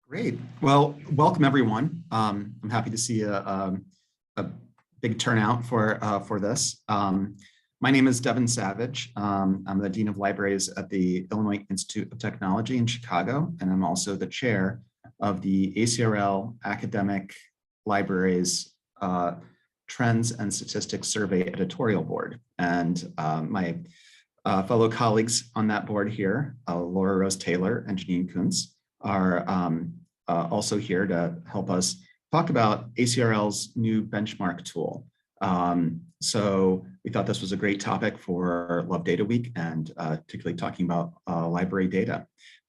Great. Well, welcome everyone. I'm happy to see a big turnout for this. My name is Devin Savage. I'm the Dean of Libraries at the Illinois Institute of Technology in Chicago, and I'm also the chair of the ACRL Academic Libraries Trends and Statistics Survey Editorial Board. And my fellow colleagues on that board here, Laura Rose Taylor and Janine Kuntz, are also here to help us talk about ACRL's new benchmark tool. So we thought this was a great topic for Love Data Week, and particularly talking about library data.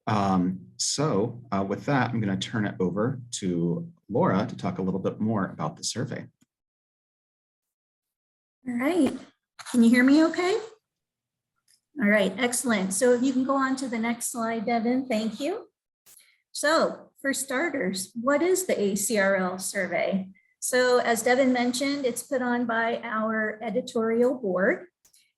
With that, I'm going to turn it over to Laura to talk a little bit more about the survey. All right, can you hear me okay? All right, excellent. So if you can go on to the next slide, Devin, thank you. So for starters, what is the ACRL survey? So as Devin mentioned, it's put on by our editorial board,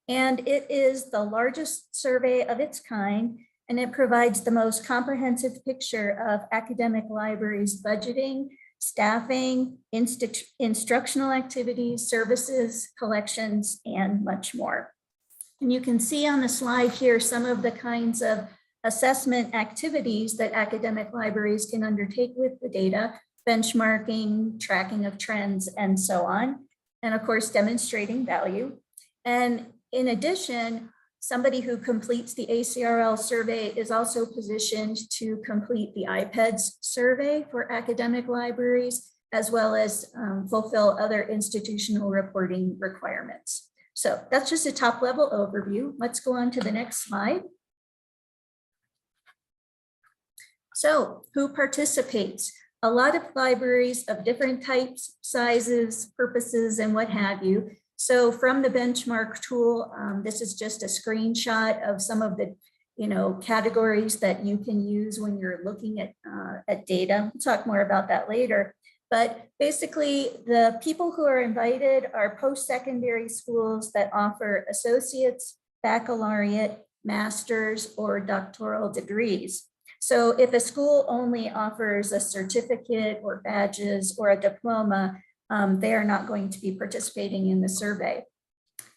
and it is the largest survey of its kind, and it provides the most comprehensive picture of academic libraries' budgeting, staffing, instructional activities, services, collections, and much more. And you can see on the slide here some of the kinds of assessment activities that academic libraries can undertake with the data: benchmarking, tracking of trends, and so on. And of course, demonstrating value. And in addition, somebody who completes the ACRL survey is also positioned to complete the IPEDS survey for academic libraries, as well as fulfill other institutional reporting requirements. So that's just a top level overview. Let's go on to the next slide. So who participates? A lot of libraries of different types, sizes, purposes, and what have you. So from the benchmark tool, this is just a screenshot of some of the categories that you can use when you're looking at data. We'll talk more about that later. But basically, the people who are invited are post-secondary schools that offer associates, baccalaureate, master's, or doctoral degrees. So if a school only offers a certificate or badges or a diploma, they are not going to be participating in the survey.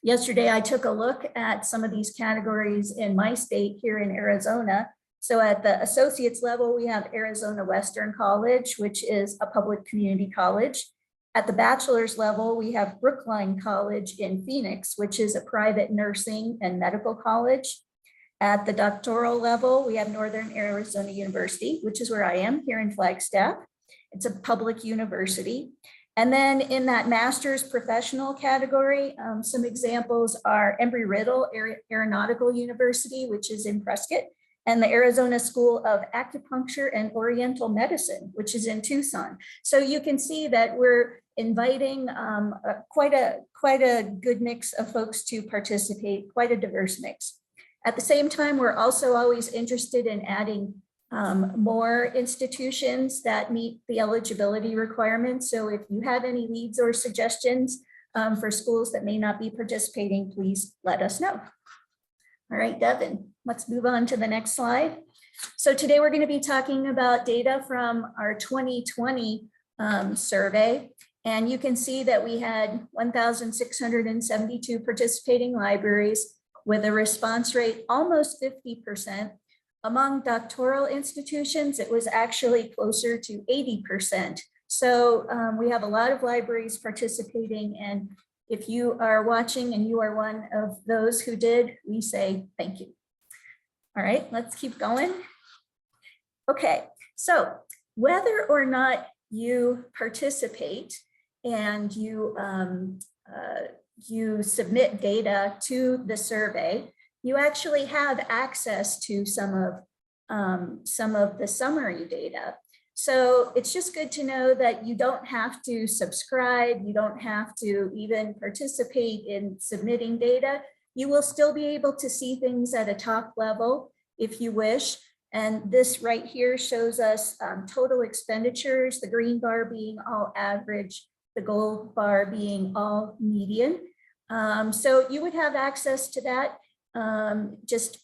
Yesterday, I took a look at some of these categories in my state here in Arizona. So at the associate's level, we have Arizona Western College, which is a public community college. At the bachelor's level, we have Brookline College in Phoenix, which is a private nursing and medical college. At the doctoral level, we have Northern Arizona University, which is where I am here in Flagstaff. It's a public university. And then in that master's professional category, some examples are Embry-Riddle Aeronautical University, which is in Prescott, and the Arizona School of Acupuncture and Oriental Medicine, which is in Tucson. So you can see that we're inviting quite a good mix of folks to participate, quite a diverse mix. At the same time, we're also always interested in adding more institutions that meet the eligibility requirements. So if you have any leads or suggestions for schools that may not be participating, please let us know. All right, Devin, let's move on to the next slide. So today we're going to be talking about data from our 2020 survey. And you can see that we had 1,672 participating libraries with a response rate almost 50%. Among doctoral institutions, it was actually closer to 80%. So we have a lot of libraries participating, and if you are watching and you are one of those who did, we say thank you. All right, let's keep going. Okay, so whether or not you participate and you submit data to the survey, you actually have access to some of the summary data. So it's just good to know that you don't have to subscribe, you don't have to even participate in submitting data. You will still be able to see things at a top level if you wish. And this right here shows us total expenditures, the green bar being all average, the gold bar being all median. So you would have access to that just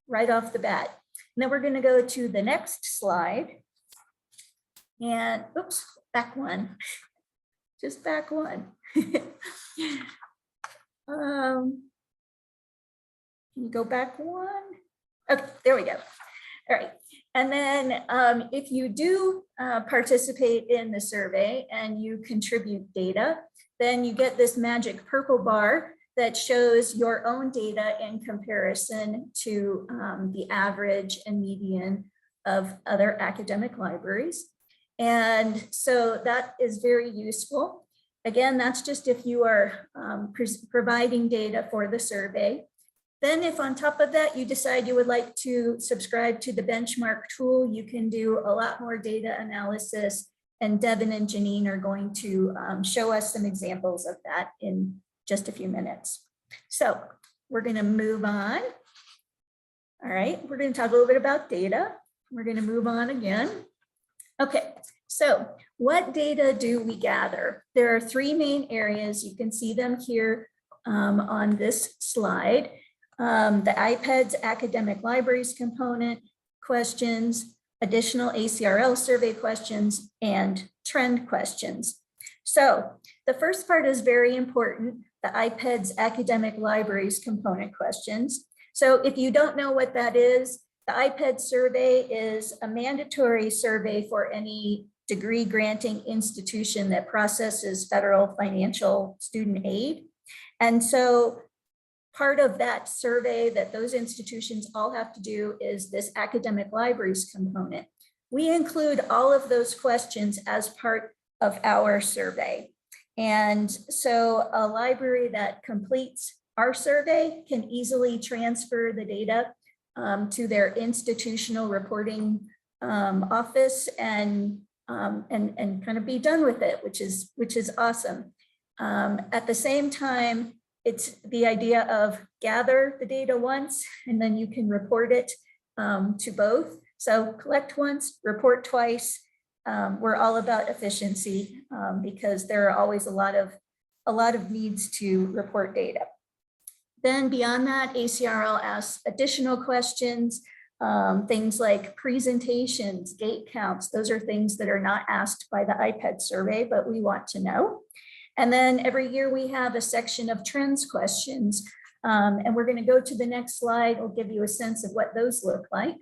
right off the bat. And then we're going to go to the next slide. And oops, back one, just back one. Can you go back one? Okay, there we go. All right. And then if you do participate in the survey and you contribute data, then you get this magic purple bar that shows your own data in comparison to the average and median of other academic libraries. And so that is very useful. Again, that's just if you are providing data for the survey. Then if on top of that, you decide you would like to subscribe to the benchmark tool, you can do a lot more data analysis, and Devin and Janine are going to show us some examples of that in just a few minutes. So we're going to move on. All right, we're going to talk a little bit about data. We're going to move on again. Okay, so what data do we gather? There are three main areas. You can see them here on this slide. The IPEDS academic libraries component, questions, additional ACRL survey questions, and trend questions. So the first part is very important, the IPEDS academic libraries component questions. So if you don't know what that is, the IPEDS survey is a mandatory survey for any degree granting institution that processes federal financial student aid. And so part of that survey that those institutions all have to do is this academic libraries component. We include all of those questions as part of our survey. And so a library that completes our survey can easily transfer the data to their institutional reporting office and kind of be done with it, which is awesome. At the same time, it's the idea of gather the data once, and then you can report it to both. So collect once, report twice. We're all about efficiency because there are always a lot of needs to report data. Then beyond that, ACRL asks additional questions, things like presentations, gate counts. Those are things that are not asked by the IPED survey, but we want to know. And then every year we have a section of trends questions. And we're going to go to the next slide. I'll give you a sense of what those look like.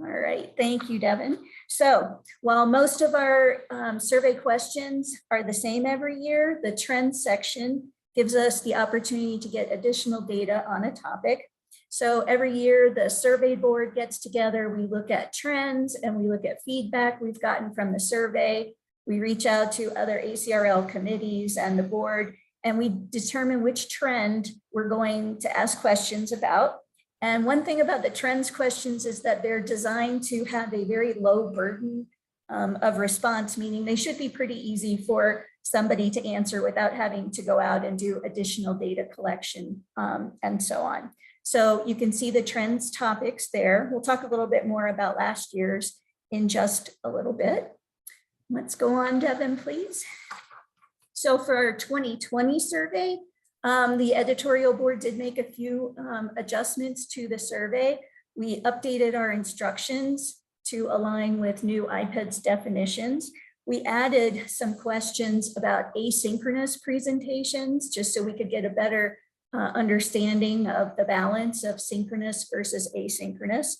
All right, thank you, Devin. So while most of our survey questions are the same every year, the trends section gives us the opportunity to get additional data on a topic. So every year the survey board gets together, we look at trends and we look at feedback we've gotten from the survey. We reach out to other ACRL committees and the board, and we determine which trend we're going to ask questions about. And one thing about the trends questions is that they're designed to have a very low burden of response, meaning they should be pretty easy for somebody to answer without having to go out and do additional data collection and so on. So you can see the trends topics there. We'll talk a little bit more about last year's in just a little bit. Let's go on, Devin, please. So for our 2020 survey, the editorial board did make a few adjustments to the survey. We updated our instructions to align with new IPEDS definitions. We added some questions about asynchronous presentations, just so we could get a better understanding of the balance of synchronous versus asynchronous.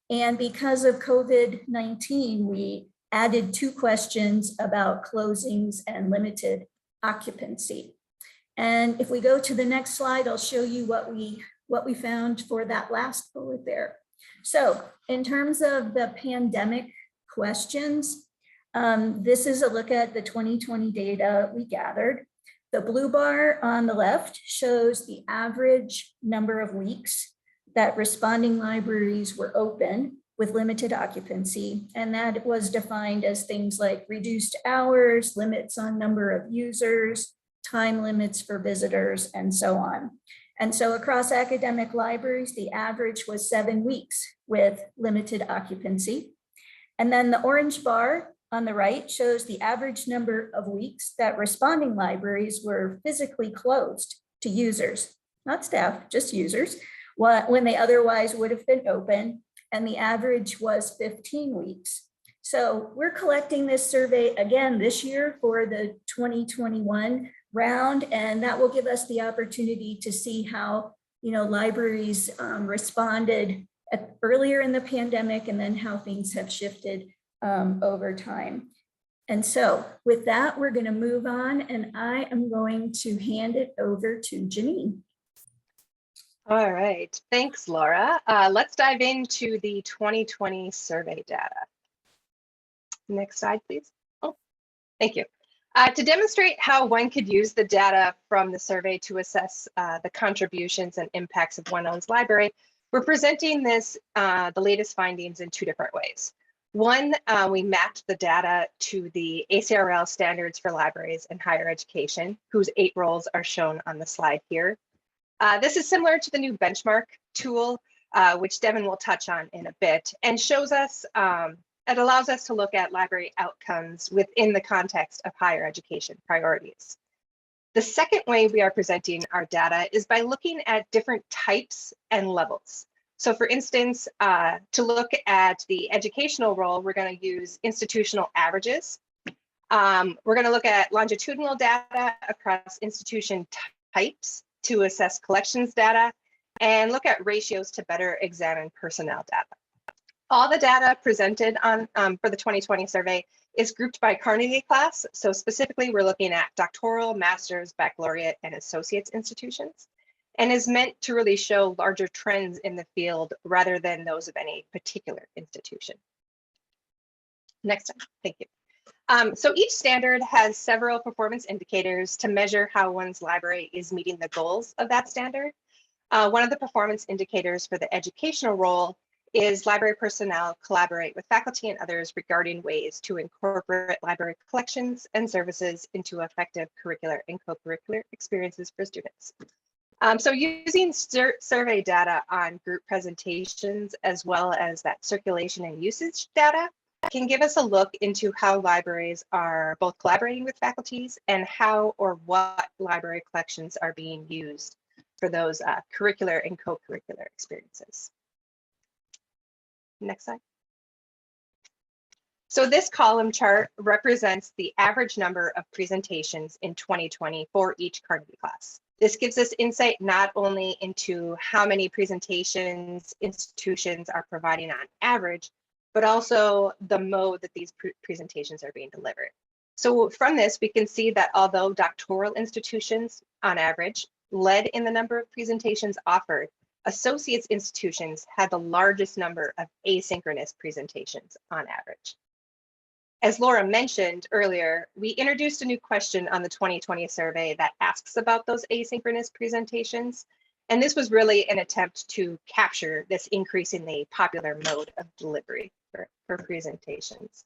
And because of COVID-19, we added 2 questions about closings and limited occupancy. And if we go to the next slide, I'll show you what we found for that last bullet there. So in terms of the pandemic questions, this is a look at the 2020 data we gathered. The blue bar on the left shows the average number of weeks that responding libraries were open with limited occupancy. And that was defined as things like reduced hours, limits on number of users, time limits for visitors, and so on. And so across academic libraries, the average was 7 weeks with limited occupancy. And then the orange bar on the right shows the average number of weeks that responding libraries were physically closed to users, not staff, just users, when they otherwise would have been open. And the average was 15 weeks. So we're collecting this survey again this year for the 2021 round, and that will give us the opportunity to see how, libraries responded earlier in the pandemic and then how things have shifted over time. And so with that, we're going to move on, and I am going to hand it over to Janine. All right, thanks, Laura. Let's dive into the 2020 survey data. Next slide, please. Oh, thank you. To demonstrate how one could use the data from the survey to assess the contributions and impacts of one-owned library, we're presenting this, the latest findings in two different ways. One, we mapped the data to the ACRL standards for libraries in higher education, whose 8 roles are shown on the slide here. This is similar to the new benchmark tool, which Devin will touch on in a bit, and shows us, it allows us to look at library outcomes within the context of higher education priorities. The second way we are presenting our data is by looking at different types and levels. So for instance, to look at the educational role, we're going to use institutional averages. We're going to look at longitudinal data across institution types to assess collections data, and look at ratios to better examine personnel data. All the data presented on for the 2020 survey is grouped by Carnegie class. So specifically, we're looking at doctoral, master's, baccalaureate, and associate's institutions, and is meant to really show larger trends in the field rather than those of any particular institution. Next time, thank you. So each standard has several performance indicators to measure how one's library is meeting the goals of that standard. One of the performance indicators for the educational role is library personnel collaborate with faculty and others regarding ways to incorporate library collections and services into effective curricular and co-curricular experiences for students. So using survey data on group presentations, as well as that circulation and usage data, can give us a look into how libraries are both collaborating with faculties and how or what library collections are being used for those curricular and co-curricular experiences. Next slide. So this column chart represents the average number of presentations in 2020 for each Carnegie class. This gives us insight not only into how many presentations institutions are providing on average, but also the mode that these presentations are being delivered. So from this, we can see that although doctoral institutions on average led in the number of presentations offered, associates institutions had the largest number of asynchronous presentations on average. As Laura mentioned earlier, we introduced a new question on the 2020 survey that asks about those asynchronous presentations. And this was really an attempt to capture this increasingly popular mode of delivery for presentations.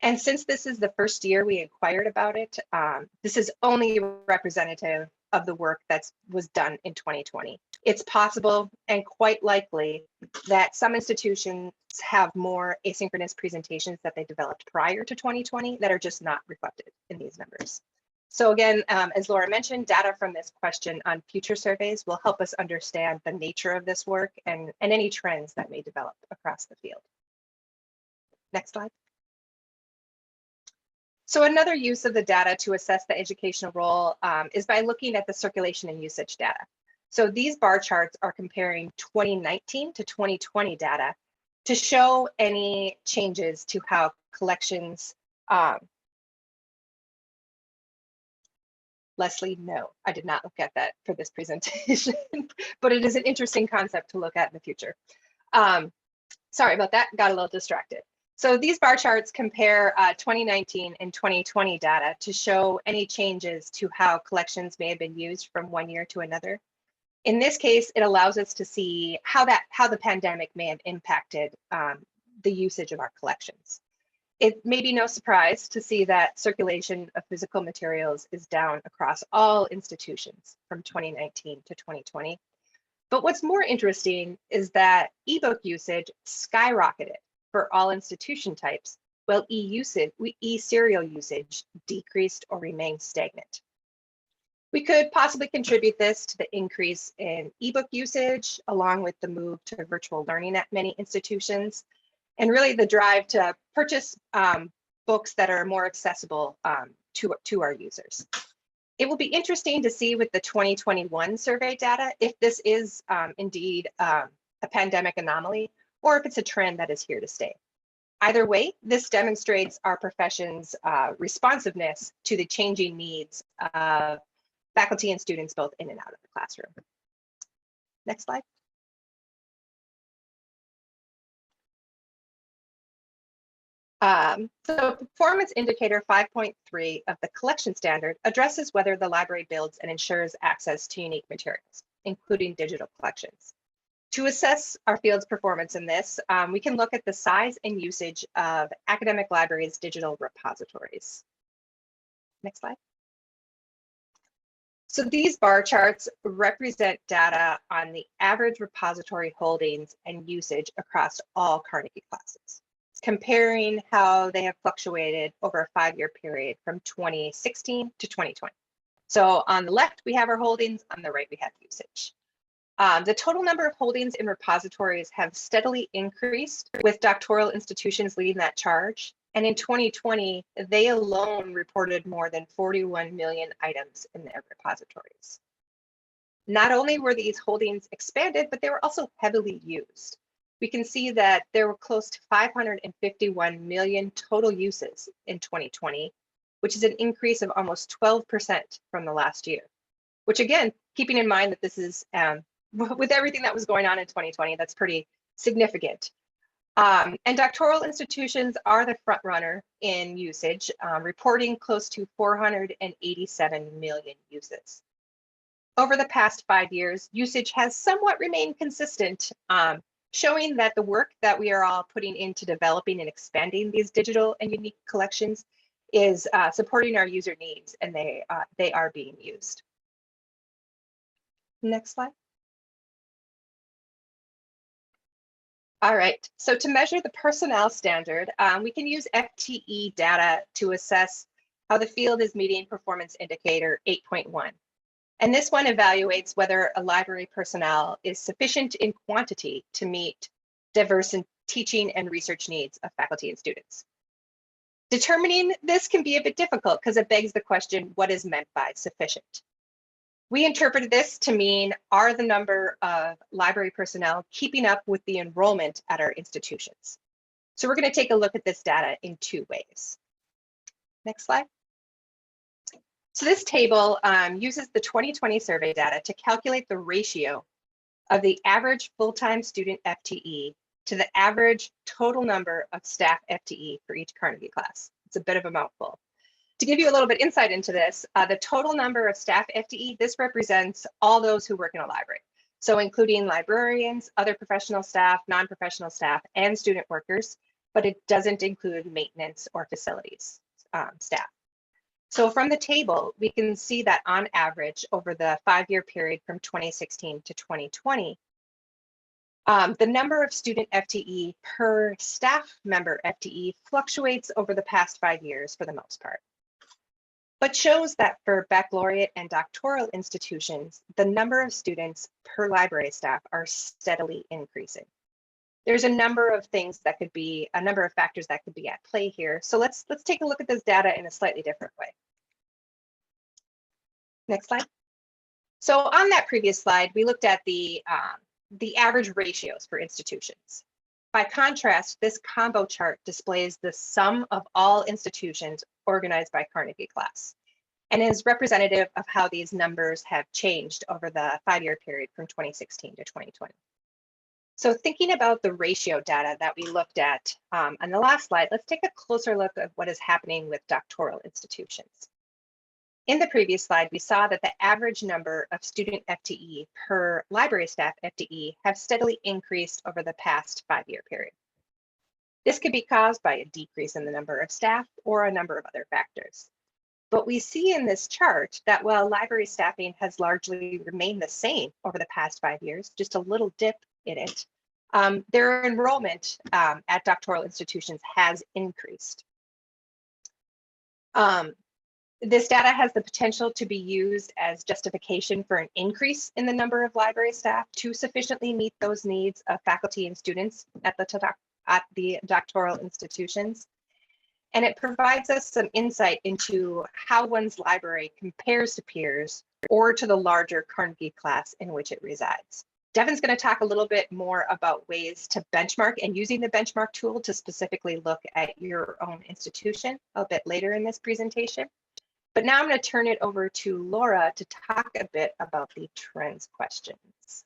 And since this is the first year we inquired about it, this is only representative of the work that was done in 2020. It's possible and quite likely that some institutions have more asynchronous presentations that they developed prior to 2020 that are just not reflected in these numbers. So again, as Laura mentioned, data from this question on future surveys will help us understand the nature of this work and any trends that may develop across the field. Next slide. So another use of the data to assess the educational role is by looking at the circulation and usage data. So these bar charts are comparing 2019 to 2020 data to show any changes to how collections. Leslie, no, I did not look at that for this presentation, but it is an interesting concept to look at in the future. Sorry about that, got a little distracted. So these bar charts compare 2019 and 2020 data to show any changes to how collections may have been used from one year to another. In this case, it allows us to see how the pandemic may have impacted the usage of our collections. It may be no surprise to see that circulation of physical materials is down across all institutions from 2019 to 2020. But what's more interesting is that ebook usage skyrocketed for all institution types, while e-serial usage decreased or remained stagnant. We could possibly contribute this to the increase in ebook usage, along with the move to virtual learning at many institutions. and really the drive to purchase books that are more accessible to our users. It will be interesting to see with the 2021 survey data if this is indeed a pandemic anomaly or if it's a trend that is here to stay. Either way, this demonstrates our profession's responsiveness to the changing needs of faculty and students both in and out of the classroom. Next slide. So performance indicator 5.3 of the collection standard addresses whether the library builds and ensures access to unique materials, including digital collections. To assess our field's performance in this, we can look at the size and usage of academic libraries' digital repositories. Next slide. So these bar charts represent data on the average repository holdings and usage across all Carnegie classes, comparing how they have fluctuated over a 5-year period from 2016 to 2020. So on the left, we have our holdings, on the right, we have usage. The total number of holdings in repositories have steadily increased, with doctoral institutions leading that charge. And in 2020, they alone reported more than 41 million items in their repositories. Not only were these holdings expanded, but they were also heavily used. We can see that there were close to 551 million total uses in 2020, which is an increase of almost 12% from the last year. Which again, keeping in mind that this is, with everything that was going on in 2020, that's pretty significant. And doctoral institutions are the front runner in usage, reporting close to 487 million uses. Over the past 5 years, usage has somewhat remained consistent, showing that the work that we are all putting into developing and expanding these digital and unique collections is supporting our user needs, and they are being used. Next slide. All right, so to measure the personnel standard, we can use FTE data to assess how the field is meeting performance indicator 8.1. And this one evaluates whether a library personnel is sufficient in quantity to meet diverse teaching and research needs of faculty and students. Determining this can be a bit difficult because it begs the question, what is meant by sufficient? We interpreted this to mean, are the number of library personnel keeping up with the enrollment at our institutions? So we're going to take a look at this data in 2 ways. Next slide. So this table uses the 2020 survey data to calculate the ratio of the average full-time student FTE to the average total number of staff FTE for each Carnegie class. It's a bit of a mouthful. To give you a little bit insight into this, the total number of staff FTE, this represents all those who work in a library. So including librarians, other professional staff, non-professional staff, and student workers, but it doesn't include maintenance or facilities staff. So from the table, we can see that on average over the 5-year period from 2016 to 2020, the number of student FTE per staff member FTE fluctuates over the past 5 years for the most part, but shows that for baccalaureate and doctoral institutions, the number of students per library staff are steadily increasing. There's a number of things that could be, a number of factors that could be at play here. So let's take a look at this data in a slightly different way. Next slide. So on that previous slide, we looked at the average ratios for institutions. By contrast, this combo chart displays the sum of all institutions organized by Carnegie class and is representative of how these numbers have changed over the 5-year period from 2016 to 2020. So thinking about the ratio data that we looked at on the last slide, let's take a closer look at what is happening with doctoral institutions. In the previous slide, we saw that the average number of student FTE per library staff FTE have steadily increased over the past 5-year period. This could be caused by a decrease in the number of staff or a number of other factors. But we see in this chart that while library staffing has largely remained the same over the past 5 years, just a little dip in it, their enrollment at doctoral institutions has increased. This data has the potential to be used as justification for an increase in the number of library staff to sufficiently meet those needs of faculty and students at the at the doctoral institutions. And it provides us some insight into how one's library compares to peers or to the larger Carnegie class in which it resides. Devin's going to talk a little bit more about ways to benchmark and using the benchmark tool to specifically look at your own institution a bit later in this presentation. But now I'm going to turn it over to Laura to talk a bit about the trends questions.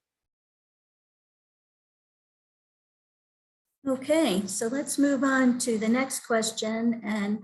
Okay, so let's move on to the next question. And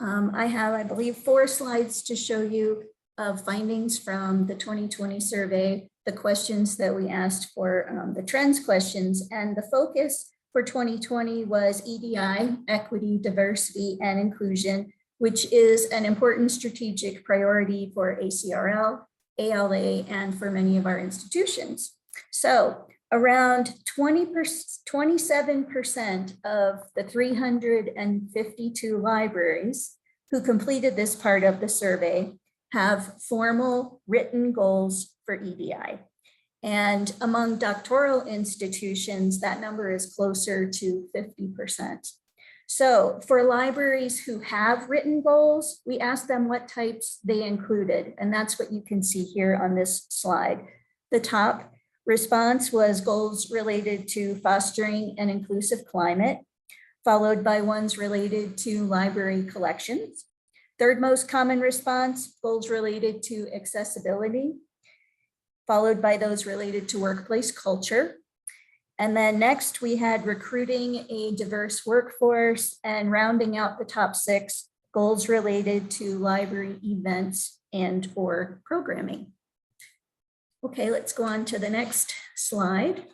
I have, I believe, 4 slides to show you of findings from the 2020 survey, the questions that we asked for the trends questions. And the focus for 2020 was EDI, equity, diversity, and inclusion, which is an important strategic priority for ACRL, ALA, and for many of our institutions. So around 27% of the 352 libraries who completed this part of the survey have formal written goals for EDI. And among doctoral institutions, that number is closer to 50%. So for libraries who have written goals, we asked them what types they included. And that's what you can see here on this slide. The top response was goals related to fostering an inclusive climate, followed by ones related to library collections. Third most common response, goals related to accessibility, followed by those related to workplace culture. And then next we had recruiting a diverse workforce, and rounding out the top 6, goals related to library events and or programming. Okay, let's go on to the next slide.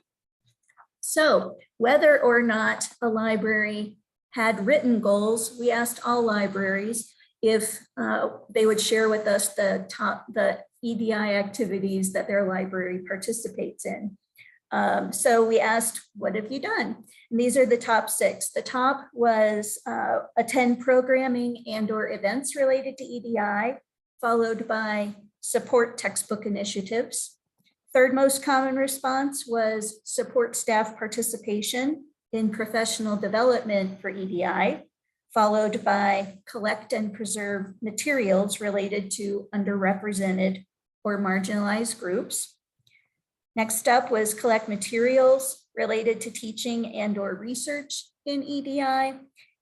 So whether or not a library had written goals, we asked all libraries if they would share with us the EDI activities that their library participates in. So we asked, what have you done? And these are the top 6. The top was attend programming and or events related to EDI, followed by support textbook initiatives. Third most common response was support staff participation in professional development for EDI, followed by collect and preserve materials related to underrepresented or marginalized groups. Next up was collect materials related to teaching and or research in EDI.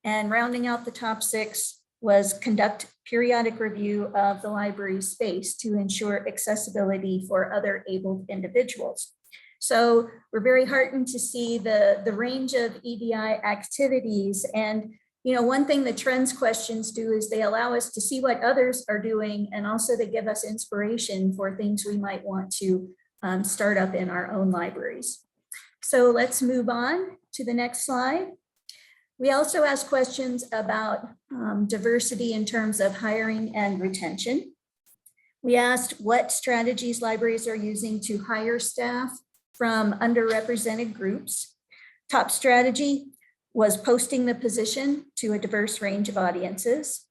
And rounding out the top 6 was conduct periodic review of the library space to ensure accessibility for other abled individuals. So we're very heartened to see the range of EDI activities. And one thing the trends questions do is they allow us to see what others are doing, and also they give us inspiration for things we might want to start up in our own libraries. So let's move on to the next slide. We also asked questions about diversity in terms of hiring and retention. We asked what strategies libraries are using to hire staff from underrepresented groups. Top strategy was posting the position to a diverse range of audiences,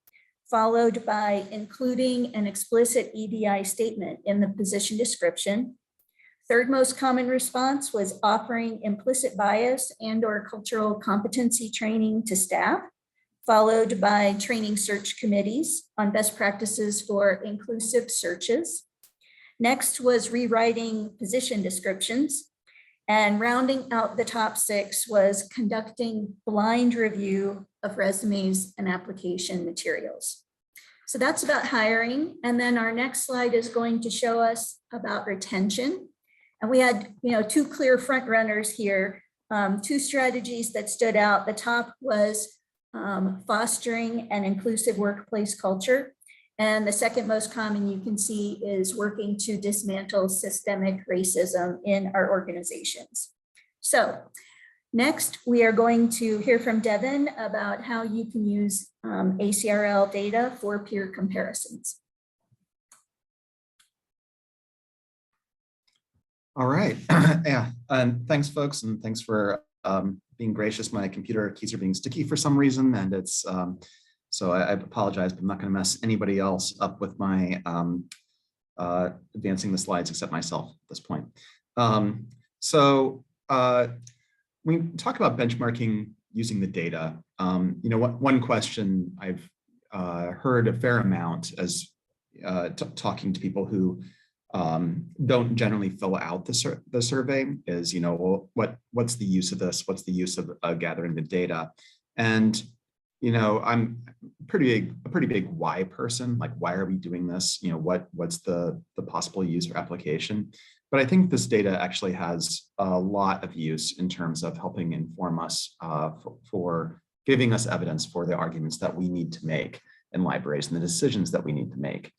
followed by including an explicit EDI statement in the position description. Third most common response was offering implicit bias and or cultural competency training to staff, followed by training search committees on best practices for inclusive searches. Next was rewriting position descriptions, and rounding out the top 6 was conducting blind review of resumes and application materials. So that's about hiring. And then our next slide is going to show us about retention. And we had, 2 clear front runners here, 2 strategies that stood out. The top was fostering an inclusive workplace culture. And the second most common you can see is working to dismantle systemic racism in our organizations. So next, we are going to hear from Devin about how you can use ACRL data for peer comparisons. All right. Yeah, and thanks, folks, and thanks for being gracious. My computer keys are being sticky for some reason, and it's so I apologize, but I'm not going to mess anybody else up with my advancing the slides except myself at this point. We talk about benchmarking using the data. One question I've heard a fair amount as talking to people who don't generally fill out the survey is, well, what's the use of this? What's the use of gathering the data? And I'm a pretty big why person. Like, why are we doing this? What's the possible use or application? But I think this data actually has a lot of use in terms of helping inform us for giving us evidence for the arguments that we need to make in libraries and the decisions that we need to make.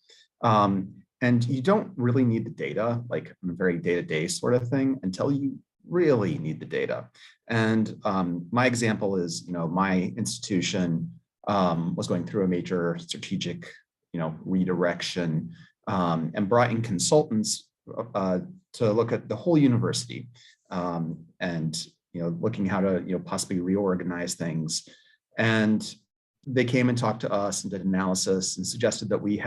And you don't really need the data, like in a very day-to-day sort of thing, until you really need the data. And my example is, my institution was going through a major strategic, redirection, and brought in consultants to look at the whole university, and looking how to possibly reorganize things. And they came and talked to us and did analysis and suggested that we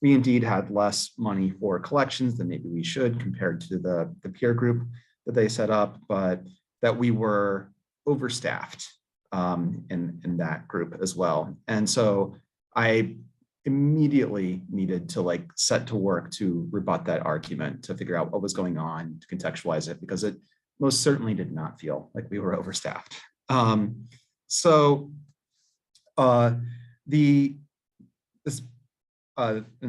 indeed had less money for collections than maybe we should compared to the peer group that they set up, but that we were overstaffed in that group as well. And so I immediately needed to set to work to rebut that argument, to figure out what was going on, to contextualize it, because it most certainly did not feel like we were overstaffed. And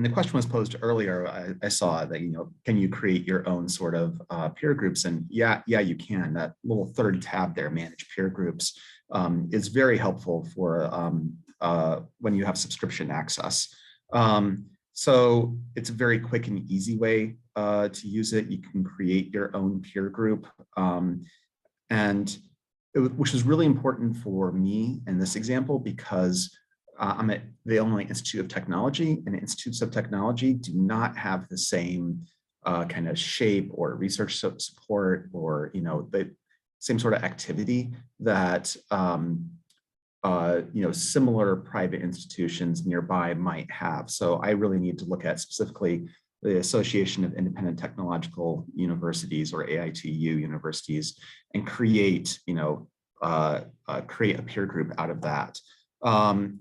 the question was posed earlier. I saw that, can you create your own sort of peer groups? And yeah, you can. That little third tab there, manage peer groups, is very helpful for when you have subscription access. So it's a very quick and easy way to use it. You can create your own peer group, which is really important for me in this example, because I'm at the Illinois Institute of Technology, and institutes of technology do not have the same kind of shape or research support or the same sort of activity that similar private institutions nearby might have. So I really need to look at specifically the Association of Independent Technological Universities, or AITU universities, and create a peer group out of that. And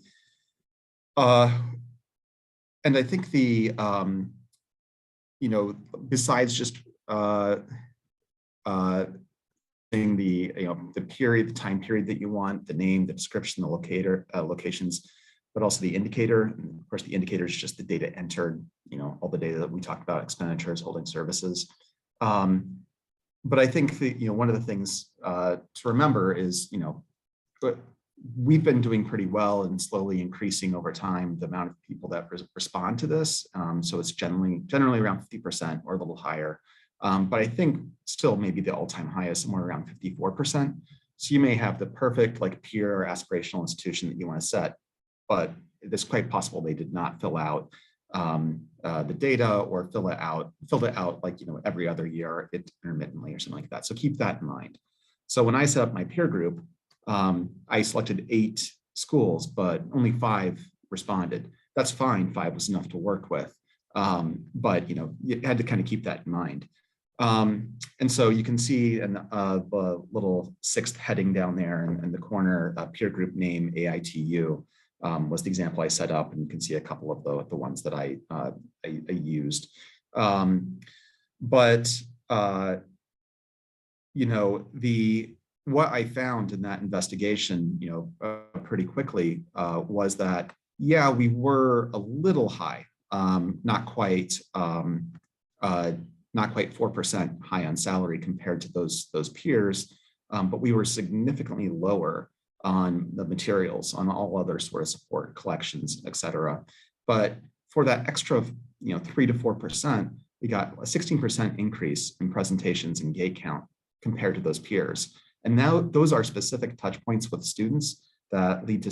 I think besides just the time period that you want, the name, the description, the locations, but also the indicator. And of course, the indicator is just the data entered, all the data that we talked about, expenditures, holding services. But I think one of the things to remember is, we've been doing pretty well and slowly increasing over time the amount of people that respond to this. So it's generally around 50% or a little higher. But I think still maybe the all-time high is somewhere around 54%. So you may have the perfect peer aspirational institution that you want to set, but it's quite possible they did not fill out the data, or filled it out every other year intermittently or something like that. So keep that in mind. So when I set up my peer group, I selected 8 schools, but only 5 responded. That's fine. 5 was enough to work with. But you had to kind of keep that in mind. And so you can see in the little 6th heading down there in the corner, peer group name AITU was the example I set up, and you can see a couple of the ones that I used. What I found in that investigation, pretty quickly, was that, yeah, we were a little high, not quite 4% high on salary compared to those peers, but we were significantly lower on the materials, on all other sort of support, collections, et cetera. But for that extra, 3 to 4%, we got a 16% increase in presentations and gate count compared to those peers. And now those are specific touch points with students that lead to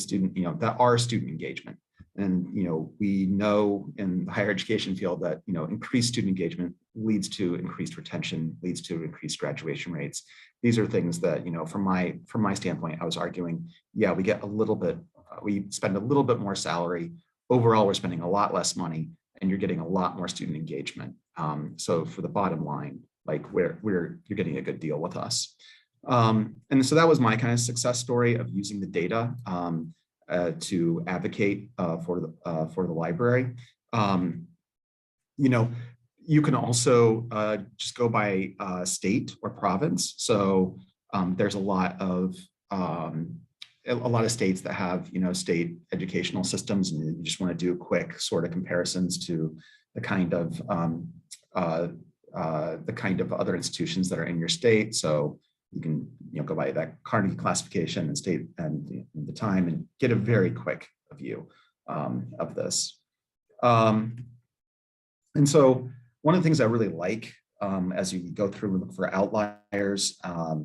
that are student engagement. And, we know in the higher education field that, increased student engagement leads to increased retention, leads to increased graduation rates. These are things that, from my standpoint, I was arguing, yeah, we spend a little bit more salary. Overall, we're spending a lot less money, and you're getting a lot more student engagement. So for the bottom line, you're getting a good deal with us. And so that was my kind of success story of using the data to advocate for the library. You know, you can also just go by state or province. So there's a lot of states that have, state educational systems, and you just want to do quick sort of comparisons to the kind of other institutions that are in your state. So you can go by that Carnegie classification and state and the time and get a very quick view of this. And so one of the things I really like as you go through and look for outliers, but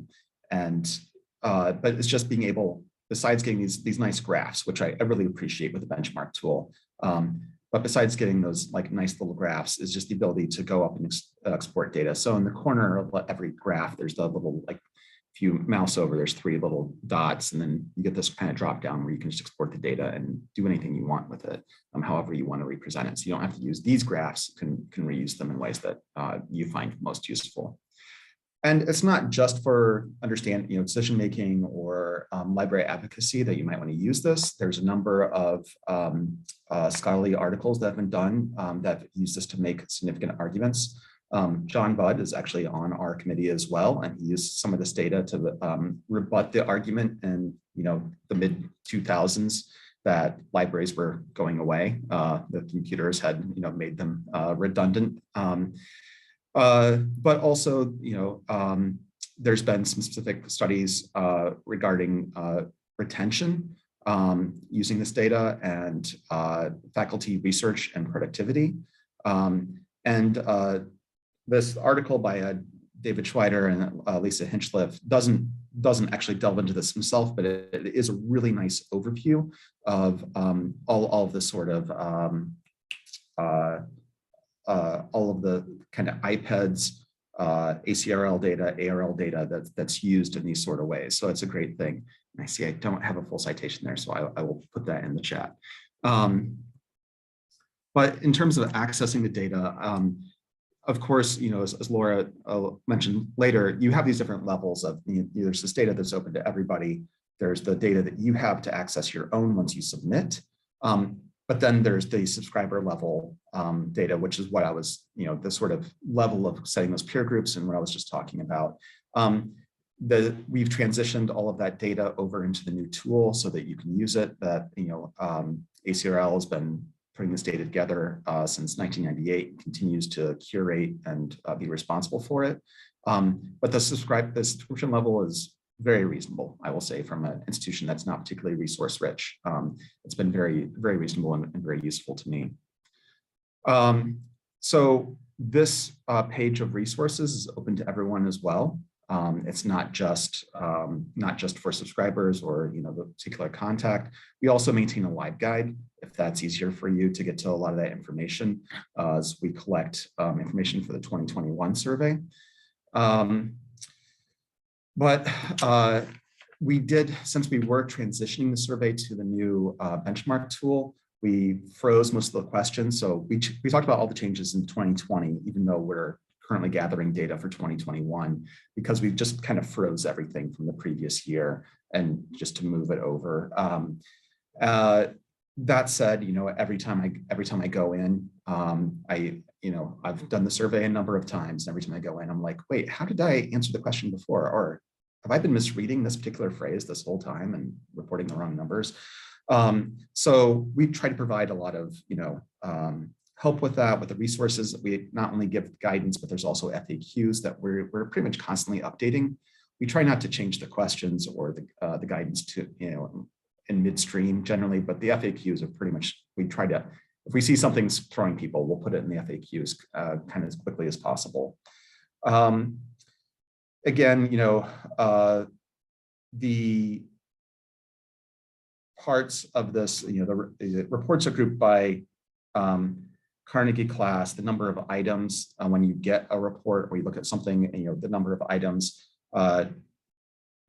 it's just being able, besides getting these nice graphs, which I really appreciate with the benchmark tool, but besides getting those like nice little graphs, is just the ability to go up and export data. So in the corner of every graph, there's the little, like, if you mouse over, there's 3 little dots, and then you get this kind of drop down where you can just export the data and do anything you want with it, however you want to represent it. So you don't have to use these graphs, can reuse them in ways that you find most useful. And it's not just for understanding, decision-making or library advocacy that you might want to use this. There's a number of scholarly articles that have been done that have used this to make significant arguments. John Budd is actually on our committee as well, and he used some of this data to rebut the argument in the mid-2000s that libraries were going away. The computers had made them redundant. But also, there's been some specific studies regarding retention using this data, and faculty research and productivity. This article by David Schweider and Lisa Hinchliffe doesn't actually delve into this himself, but it is a really nice overview of all of the sort of all of the kind of IPEDS, ACRL data, ARL data that's used in these sort of ways. So it's a great thing. And I see I don't have a full citation there, so I will put that in the chat. But in terms of accessing the data, of course, as Laura mentioned later, you have these different levels of, there's this data that's open to everybody. There's the data that you have to access your own once you submit. But then there's the subscriber level data, which is what I was, the sort of level of setting those peer groups and what I was just talking about. We've transitioned all of that data over into the new tool so that you can use it. That ACRL has been putting this data together since 1998, and continues to curate and be responsible for it. But the subscription level is very reasonable, I will say, from an institution that's not particularly resource rich. It's been very, very reasonable and very useful to me. So this page of resources is open to everyone as well. It's not just for subscribers or the particular contact. We also maintain a live guide if that's easier for you to get to a lot of that information as we collect information for the 2021 survey. But we did, since we were transitioning the survey to the new benchmark tool, we froze most of the questions. So we talked about all the changes in 2020, even though we're currently gathering data for 2021, because we just kind of froze everything from the previous year and just to move it over. That said, every time I go in, I've done the survey a number of times. And every time I go in, I'm like, wait, how did I answer the question before? Or have I been misreading this particular phrase this whole time and reporting the wrong numbers? So we try to provide a lot of, help with that, with the resources. We not only give guidance, but there's also FAQs that we're pretty much constantly updating. We try not to change the questions or the guidance to, in midstream generally, but the FAQs are pretty much, we try to, if we see something's throwing people, we'll put it in the FAQs kind of as quickly as possible. Again, the parts of this, the reports are grouped by Carnegie class, the number of items when you get a report or you look at something, and the number of items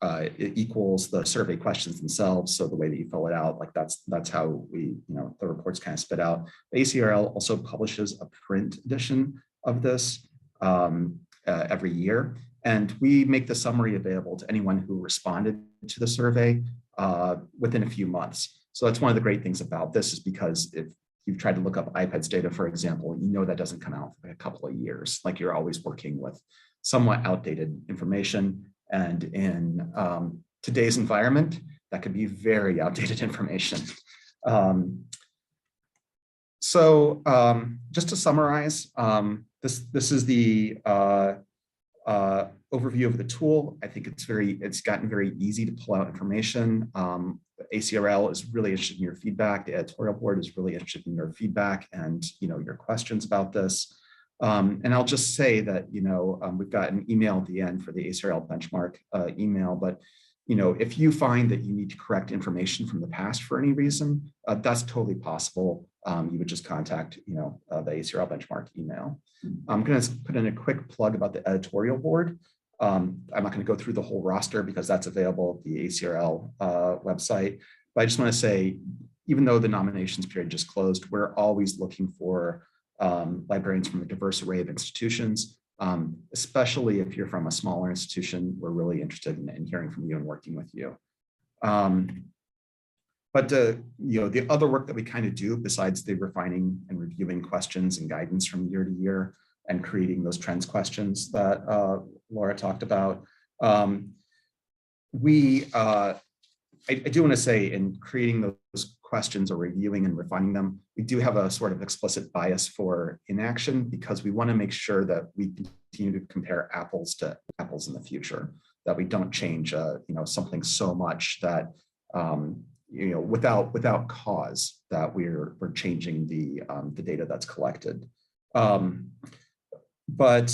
it equals the survey questions themselves. So the way that you fill it out, like that's how we, the reports kind of spit out. The ACRL also publishes a print edition of this every year. And we make the summary available to anyone who responded to the survey within a few months. So that's one of the great things about this, is because if you've tried to look up IPEDS data, for example, you know that doesn't come out for a couple of years. Like, you're always working with somewhat outdated information. And in today's environment, that could be very outdated information. Just to summarize, this is the overview of the tool. I think it's gotten very easy to pull out information. The ACRL is really interested in your feedback. The editorial board is really interested in your feedback and your questions about this. And I'll just say that we've got an email at the end for the ACRL benchmark email, but if you find that you need to correct information from the past for any reason, that's totally possible. You would just contact the ACRL benchmark email. I'm going to put in a quick plug about the editorial board. I'm not going to go through the whole roster because that's available at the ACRL website. But I just want to say, even though the nominations period just closed, we're always looking for librarians from a diverse array of institutions, especially if you're from a smaller institution. We're really interested in hearing from you and working with you. But the other work that we kind of do, besides the refining and reviewing questions and guidance from year to year and creating those trends questions that Laura talked about, I do want to say, in creating those questions or reviewing and refining them, we do have a sort of explicit bias for inaction, because we want to make sure that we continue to compare apples to apples in the future, that we don't change something so much that without cause, that we're changing the data that's collected. But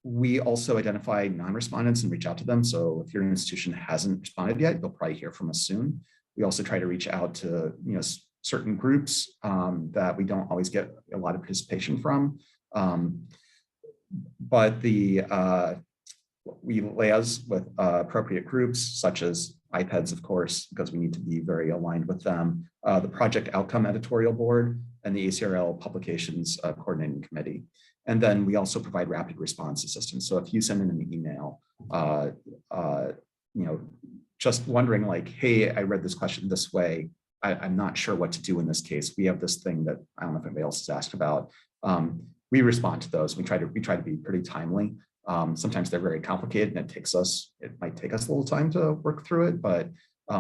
we also identify non-respondents and reach out to them. So if your institution hasn't responded yet, you'll probably hear from us soon. We also try to reach out to certain groups that we don't always get a lot of participation from. But we liaise with appropriate groups, such as IPEDS, of course, because we need to be very aligned with them, the Project Outcome Editorial Board, and the ACRL Publications Coordinating Committee. And then we also provide rapid response assistance. So if you send in an email, just wondering like, hey, I read this question this way, I'm not sure what to do in this case. We have this thing that I don't know if anybody else has asked about. We respond to those. We try to be pretty timely. Sometimes they're very complicated, and it might take us a little time to work through it, but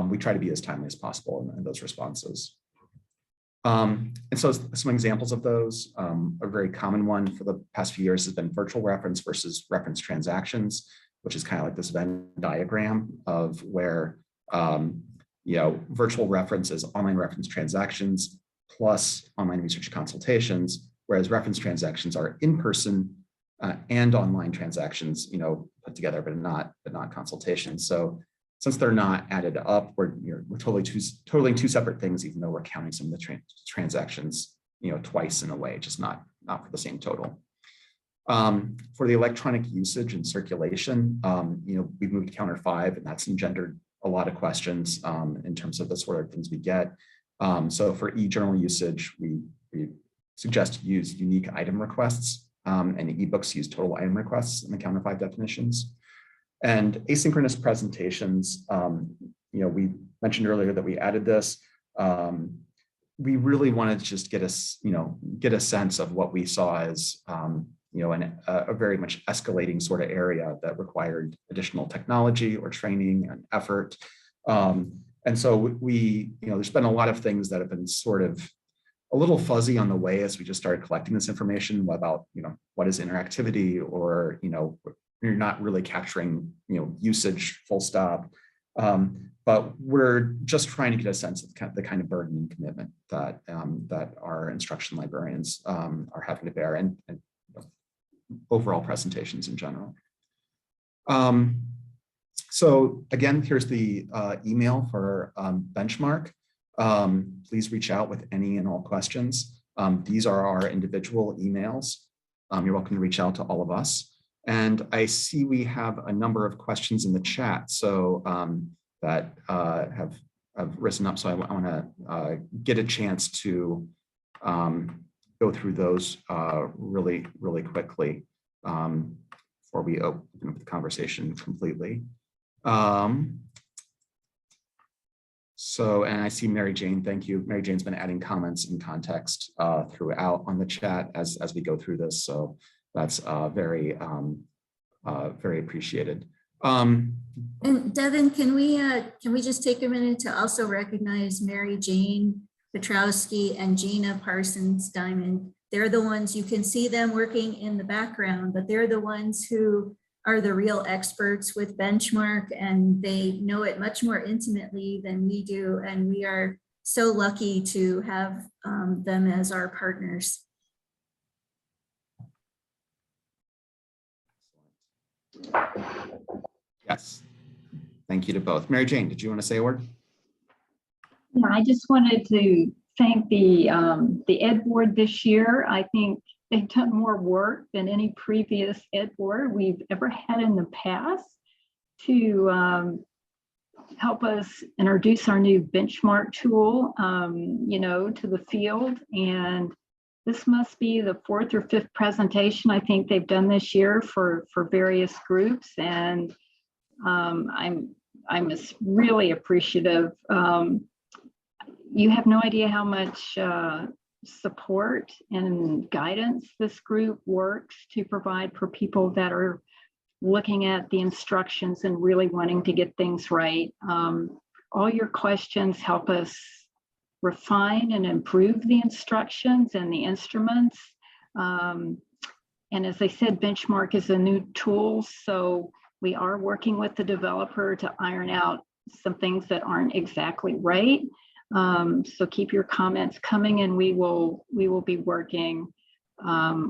we try to be as timely as possible in those responses. And so some examples of those, a very common one for the past few years has been virtual reference versus reference transactions, which is kind of like this Venn diagram of where virtual reference is online reference transactions plus online research consultations, whereas reference transactions are in-person and online transactions, put together, but not consultations. So since they're not added up, we're totaling two separate things, even though we're counting some of the transactions, twice in a way, just not for the same total. For the electronic usage and circulation, we've moved to counter 5, and that's engendered a lot of questions in terms of the sort of things we get. So for e-journal usage, we suggest to use unique item requests, and ebooks use total item requests in the counter 5 definitions. And asynchronous presentations, we mentioned earlier that we added this. We really wanted to just get a sense of what we saw as a very much escalating sort of area that required additional technology or training and effort. And so there's been a lot of things that have been sort of a little fuzzy on the way as we just started collecting this information about, what is interactivity, or, you're not really capturing, usage full stop. But we're just trying to get a sense of the kind of burden and commitment that our instruction librarians are having to bear, and overall presentations in general. So again, here's the email for benchmark. Please reach out with any and all questions. These are our individual emails. You're welcome to reach out to all of us. And I see we have a number of questions in the chat, so that have risen up. So I want to get a chance to go through those really quickly. before we open up the conversation completely. So, and I see Mary Jane, thank you. Mary Jane's been adding comments and context throughout on the chat as we go through this. So that's very appreciated. And Devin, can we just take a minute to also recognize Mary Jane Petrowski and Gina Parsons Diamond? They're the ones, you can see them working in the background, but they're the ones who are the real experts with Benchmark, and they know it much more intimately than we do. And we are so lucky to have them as our partners. Yes, thank you to both. Mary Jane, did you want to say a word? Yeah, I just wanted to thank the Ed Board this year. I think they've done more work than any previous Ed Board we've ever had in the past to help us introduce our new benchmark tool, you know, to the field. And this must be the 4th or 5th presentation I think they've done this year for various groups, and I'm really appreciative. You have no idea how much support and guidance this group works to provide for people that are looking at the instructions and really wanting to get things right. All your questions help us refine and improve the instructions and the instruments. And as I said, Benchmark is a new tool, so we are working with the developer to iron out some things that aren't exactly right. So keep your comments coming, and we will be working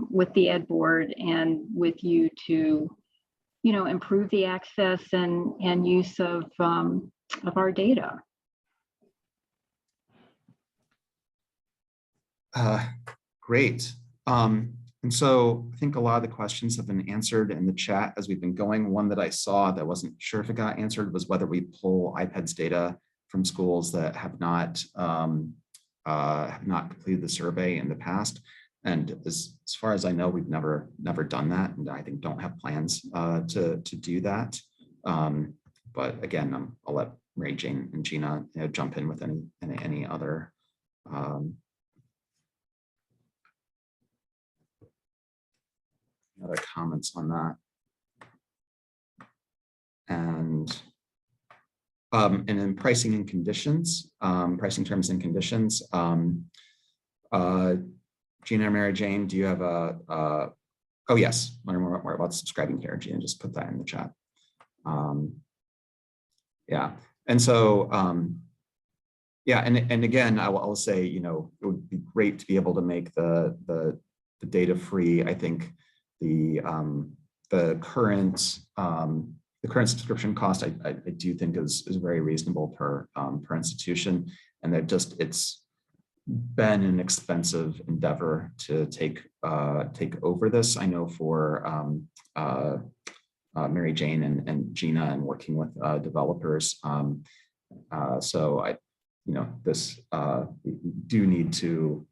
with the Ed Board and with you to, you know, improve the access and use of our data. Great. And so I think a lot of the questions have been answered in the chat as we've been going. One that I saw that wasn't sure if it got answered was whether we pull iPads data from schools that have not completed the survey in the past. And as far as I know, we've never done that, and I think don't have plans to do that. But again, I'll let Mary Jane and Gina, you know, jump in with any other comments on that. And then pricing and conditions, pricing terms and conditions. Gina or Mary Jane, do you have oh yes, learn more about subscribing care. Gina just put that in the chat. Yeah, and so yeah, and again, I will say, you know, it would be great to be able to make the data free. I think the current subscription cost, I do think is very reasonable per institution, and that just it's been an expensive endeavor to take over this. I know for Mary Jane and Gina and working with developers. So you know, this we do need to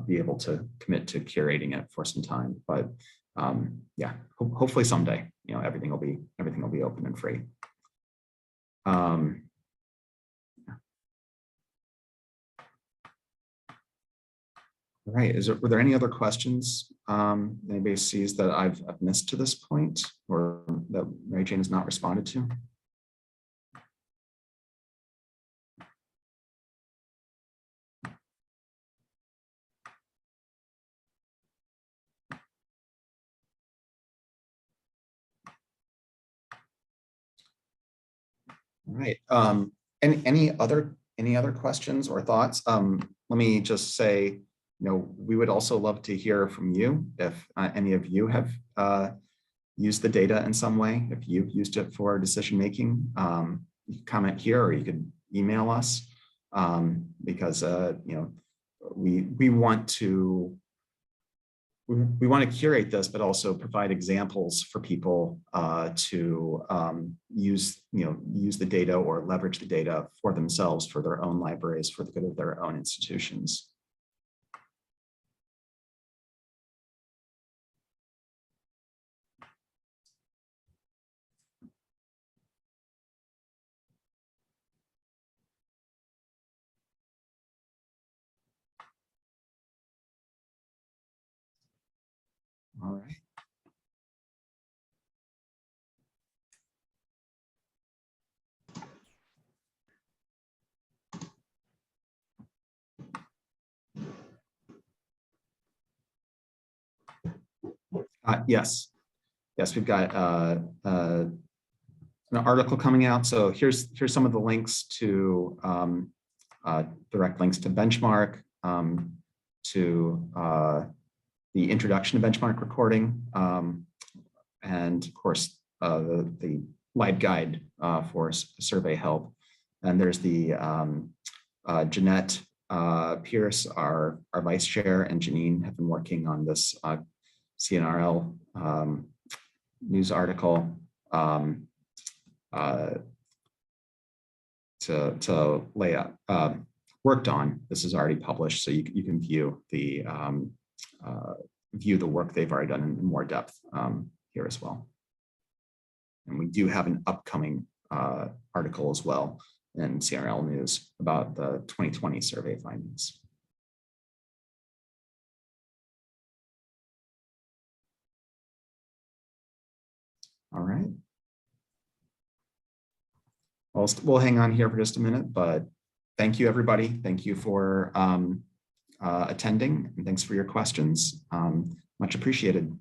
be able to commit to curating it for some time, but yeah, hopefully someday, you know, everything will be open and free. All right, were there any other questions anybody sees that I've missed to this point, or that Mary Jane has not responded to? All right. Any other questions or thoughts? Let me just say, you know, we would also love to hear from you if any of you have used the data in some way. If you've used it for decision making, you can comment here, or you could email us, because you know, we want to curate this, but also provide examples for people to use the data or leverage the data for themselves, for their own libraries, for the good of their own institutions. All right. Yes, we've got an article coming out. So here's some of the links to direct links to benchmark, to the introduction to benchmark recording, and of course the live guide for survey help. And there's the Jeanette Pierce, our vice chair, and Janine have been working on this CNRL news article to lay out, worked on. This is already published, so you can view the work they've already done in more depth here as well. And we do have an upcoming article as well in CRL News about the 2020 survey findings. All right. We'll hang on here for just a minute, but thank you, everybody. Thank you for attending, and thanks for your questions. Much appreciated.